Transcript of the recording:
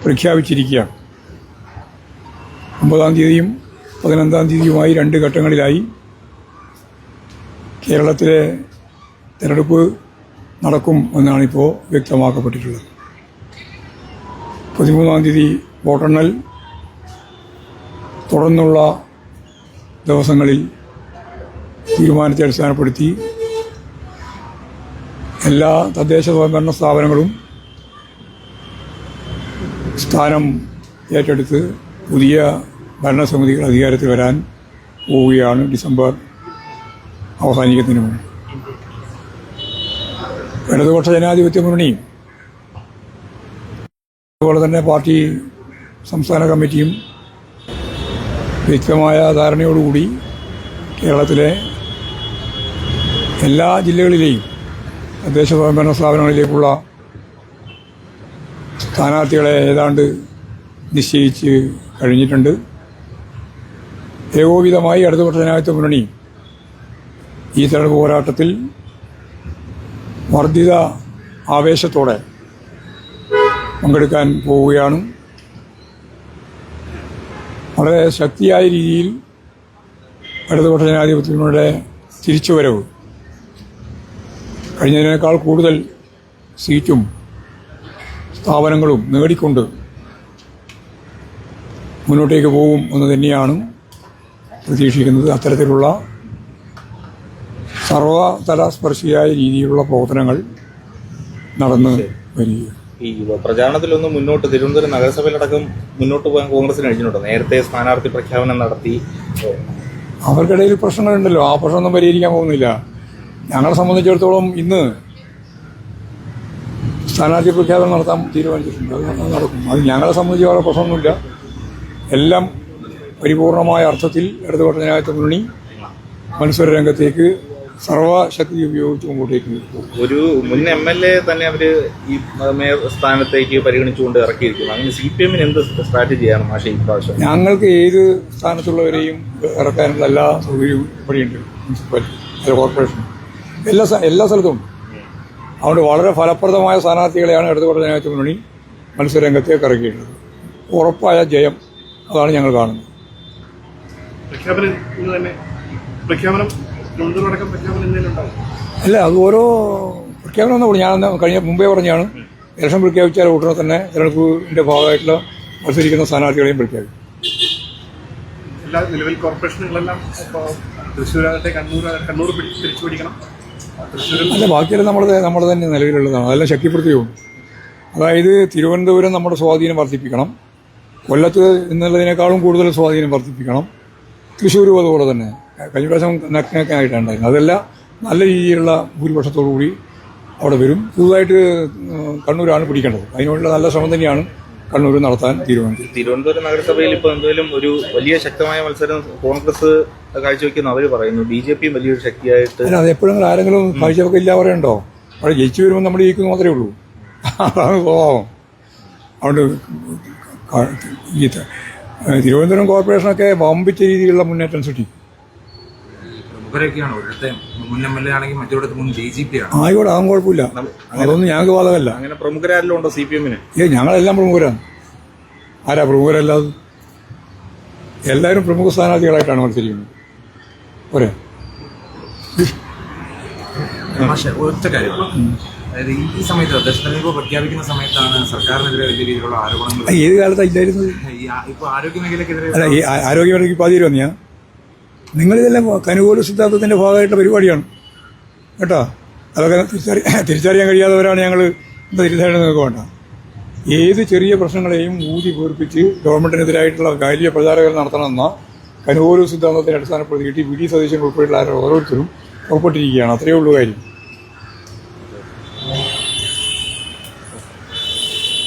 പ്രഖ്യാപിച്ചിരിക്കുകയാണ്. 9-ാം തീയതിയും 15-ാം തീയതിയുമായി 2 ഘട്ടങ്ങളിലായി കേരളത്തിലെ തെരഞ്ഞെടുപ്പ് നടക്കും എന്നാണിപ്പോൾ വ്യക്തമാക്കപ്പെട്ടിട്ടുള്ളത്. 13-ാം തീയതി വോട്ടെണ്ണൽ, തുടർന്നുള്ള ദിവസങ്ങളിൽ തീരുമാനത്തെ അടിസ്ഥാനപ്പെടുത്തി എല്ലാ തദ്ദേശ സ്വയംഭരണ സ്ഥാപനങ്ങളും സ്ഥാനം ഏറ്റെടുത്ത് പുതിയ ഭരണസമിതികൾ അധികാരത്തിൽ വരാൻ പോവുകയാണ് ഡിസംബർ അവസാനിക്കുന്നതിന് മുമ്പ്. ഇടതുപക്ഷ ജനാധിപത്യ മുന്നണിയും അതുപോലെ തന്നെ പാർട്ടി സംസ്ഥാന കമ്മിറ്റിയും വ്യക്തമായ ധാരണയോടുകൂടി കേരളത്തിലെ എല്ലാ ജില്ലകളിലെയും തദ്ദേശ സ്വയംഭരണ സ്ഥാപനങ്ങളിലേക്കുള്ള സ്ഥാനാർത്ഥികളെ ഏതാണ്ട് നിശ്ചയിച്ച് കഴിഞ്ഞിട്ടുണ്ട്. ഏകോപിതമായി ഇടതുപക്ഷ ജനാധിപത്യ മുന്നണി ഈ തെരഞ്ഞെടുപ്പ് പോരാട്ടത്തിൽ വർദ്ധിത ആവേശത്തോടെ പങ്കെടുക്കാൻ പോവുകയാണ്. വളരെ ശക്തിയായ രീതിയിൽ ഇടതുപക്ഷ ജനാധിപത്യങ്ങളുടെ തിരിച്ചുവരവ് കഴിഞ്ഞതിനേക്കാൾ കൂടുതൽ സീറ്റും സ്ഥാപനങ്ങളും നേടിക്കൊണ്ട് മുന്നോട്ടേക്ക് പോകും എന്ന് തന്നെയാണ് പ്രതീക്ഷിക്കുന്നത്. അത്തരത്തിലുള്ള സർവതല സ്പർശിയായ രീതിയിലുള്ള പ്രവർത്തനങ്ങൾ നടന്നു വരികയാണ്. ഈ പ്രചാരണത്തിലൊന്നും മുന്നോട്ട് തിരുവനന്തപുരം നഗരസഭയിലടക്കം മുന്നോട്ട് പോകാൻ കോൺഗ്രസിന് കഴിഞ്ഞിട്ടുണ്ടോ? നേരത്തെ സ്ഥാനാർത്ഥി പ്രഖ്യാപനം നടത്തി. അവർക്കിടയിൽ പ്രശ്നങ്ങളുണ്ടല്ലോ, ആ പ്രശ്നമൊന്നും പരിഹരിക്കാൻ പോകുന്നില്ല. ഞങ്ങളെ സംബന്ധിച്ചിടത്തോളം ഇന്ന് സ്ഥാനാർത്ഥി പ്രഖ്യാപനം നടത്താൻ തീരുമാനിച്ചിട്ടുണ്ട്. അത് നടക്കും. അത് ഞങ്ങളെ സംബന്ധിച്ച് വളരെ പ്രശ്നമൊന്നുമില്ല. എല്ലാം പരിപൂർണമായ അർത്ഥത്തിൽ ഇടതുപക്ഷ ജനാധിപത്യ മുന്നണി മത്സര രംഗത്തേക്ക് സർവശക്തി ഉപയോഗിച്ച് മുമ്പോട്ടേക്ക് പോകും. ഒരു മുൻ MLA തന്നെ അവര് ഈ മേയർ സ്ഥാനത്തേക്ക് പരിഗണിച്ചുകൊണ്ട് ഇറക്കിയിരിക്കുന്നു. അങ്ങനെ CPM എന്ത് സ്ട്രാറ്റജിയാണ് മാഷെ ഇപ്രാവശ്യം? ഞങ്ങൾക്ക് ഏത് സ്ഥാനത്തുള്ളവരെയും ഇറക്കാനുള്ള എല്ലാ സൗകര്യവും ഇവിടെയുണ്ട്. മുനിസിപ്പാലിറ്റി, കോർപ്പറേഷൻ, എല്ലാ സ്ഥലത്തും. അതുകൊണ്ട് വളരെ ഫലപ്രദമായ സ്ഥാനാർത്ഥികളെയാണ് ഇടതുപക്ഷ ജനാധിപത്യ മുന്നണി മത്സരരംഗത്തേക്ക് ഇറക്കിയിട്ടുള്ളത്. ഉറപ്പായ ജയം അതാണ് ഞങ്ങൾ കാണുന്നത്. അല്ല, അത് ഓരോ പ്രഖ്യാപനം ഒന്നും ഞാൻ മുമ്പേ പറഞ്ഞാണ്. ഇലക്ഷൻ പ്രഖ്യാപിച്ചാൽ ഉടനെ തന്നെ തെരഞ്ഞെടുപ്പിന്റെ ഭാഗമായിട്ടുള്ള മത്സരിക്കുന്ന സ്ഥാനാർത്ഥികളെയും പ്രഖ്യാപിക്കും. എല്ലാ നിലവിൽ കോർപ്പറേഷനുകളെല്ലാം തൃശ്ശൂരാകട്ടെ, കണ്ണൂർ തിരിച്ചു പിടിക്കണം. അല്ല, ബാക്കിയെല്ലാം നമ്മുടെ തന്നെ നിലവിലുള്ളതാണ്. അതെല്ലാം ശക്തിപ്പെടുത്തുകയും. അതായത് തിരുവനന്തപുരം നമ്മുടെ സ്വാധീനം വർദ്ധിപ്പിക്കണം, കൊല്ലത്ത് എന്നുള്ളതിനേക്കാളും കൂടുതൽ സ്വാധീനം വർദ്ധിപ്പിക്കണം, തൃശ്ശൂരും അതുപോലെ തന്നെ. കഴിഞ്ഞ പ്രാവശ്യം നഗ്നക്കായിട്ടുണ്ടായിരുന്നു. അതെല്ലാം നല്ല രീതിയിലുള്ള ഭൂരിപക്ഷത്തോടുകൂടി അവിടെ വരും. പുതുതായിട്ട് കണ്ണൂരാണ് പിടിക്കേണ്ടത്. അതിനുള്ള നല്ല ശ്രമം തന്നെയാണ് കണ്ണൂർ നടത്താൻ തീരുമാനിച്ചത്. തിരുവനന്തപുരം നഗരസഭയിൽ ഇപ്പോൾ എന്തെങ്കിലും ഒരു വലിയ ശക്തമായ മത്സരം കോൺഗ്രസ് കാഴ്ചവെക്കുന്ന അവർ പറയുന്നു. BJP വലിയൊരു ശക്തിയായിട്ട്. അത് എപ്പോഴും ആരെങ്കിലും കാഴ്ചവെക്കില്ല പറയണ്ടോ? അവിടെ ജയിച്ചു വരുമ്പോൾ നമ്മൾ ജയിക്കുന്നു മാത്രമേ ഉള്ളൂ. അതാണ് സ്വഭാവം. അതുകൊണ്ട് ഈ തിരുവനന്തപുരം കോർപ്പറേഷനൊക്കെ വമ്പിച്ച രീതിയിലുള്ള മുന്നേറ്റം സൃഷ്ടിക്കും. ആയിക്കോട്ടെ, അതൊന്നും കുഴപ്പമില്ല. അതൊന്നും ഞങ്ങൾക്ക് ബാധകമല്ല. അങ്ങനെ പ്രമുഖരാരെല്ലാം ഉണ്ടോ CPM-ന്? ഞങ്ങളെല്ലാം പ്രമുഖരാണ്. ആരാ പ്രമുഖരല്ലാതെ? എല്ലാവരും പ്രമുഖ സ്ഥാനാർത്ഥികളായിട്ടാണ് മത്സരിക്കുന്നത്. പോരെ? ഒറ്റ കാര്യം, അതായത് ഈ സമയത്ത് തെരഞ്ഞെടുപ്പ് പ്രഖ്യാപിക്കുന്ന സമയത്താണ് സർക്കാരിനെതിരെ വലിയ രീതിയിലുള്ള ആരോപണങ്ങൾ. ഏത് കാലത്താണ് ഇല്ലായിരുന്നത്? ഇപ്പൊ ആരോഗ്യ മേഖലക്കെതിരെ. അല്ല, ഈ ആരോഗ്യ മേഖലയ്ക്ക് പാതി വന്നിയാ നിങ്ങളിതെല്ലാം കനുകൂല സിദ്ധാന്തത്തിന്റെ ഭാഗമായിട്ടുള്ള പരിപാടിയാണ് കേട്ടോ. അതൊക്കെ തിരിച്ചറിയാൻ കഴിയാത്തവരാണ് ഞങ്ങൾ. എന്താ തിരിച്ചറിയാൻ നിങ്ങൾക്ക് വേണ്ട. ഏത് ചെറിയ പ്രശ്നങ്ങളെയും ഊതി വീർപ്പിച്ച് ഗവൺമെന്റിനെതിരായിട്ടുള്ള വലിയ പ്രചാരകർ നടത്തണമെന്ന കനുകൂല സിദ്ധാന്തത്തിന് അടിസ്ഥാനപ്പെടുത്തിയിട്ട് VD സതീശൻ ഉൾപ്പെടെയുള്ള ഓരോരുത്തരും പുറപ്പെട്ടിരിക്കുകയാണ്. അത്രയേ ഉള്ളൂ കാര്യം.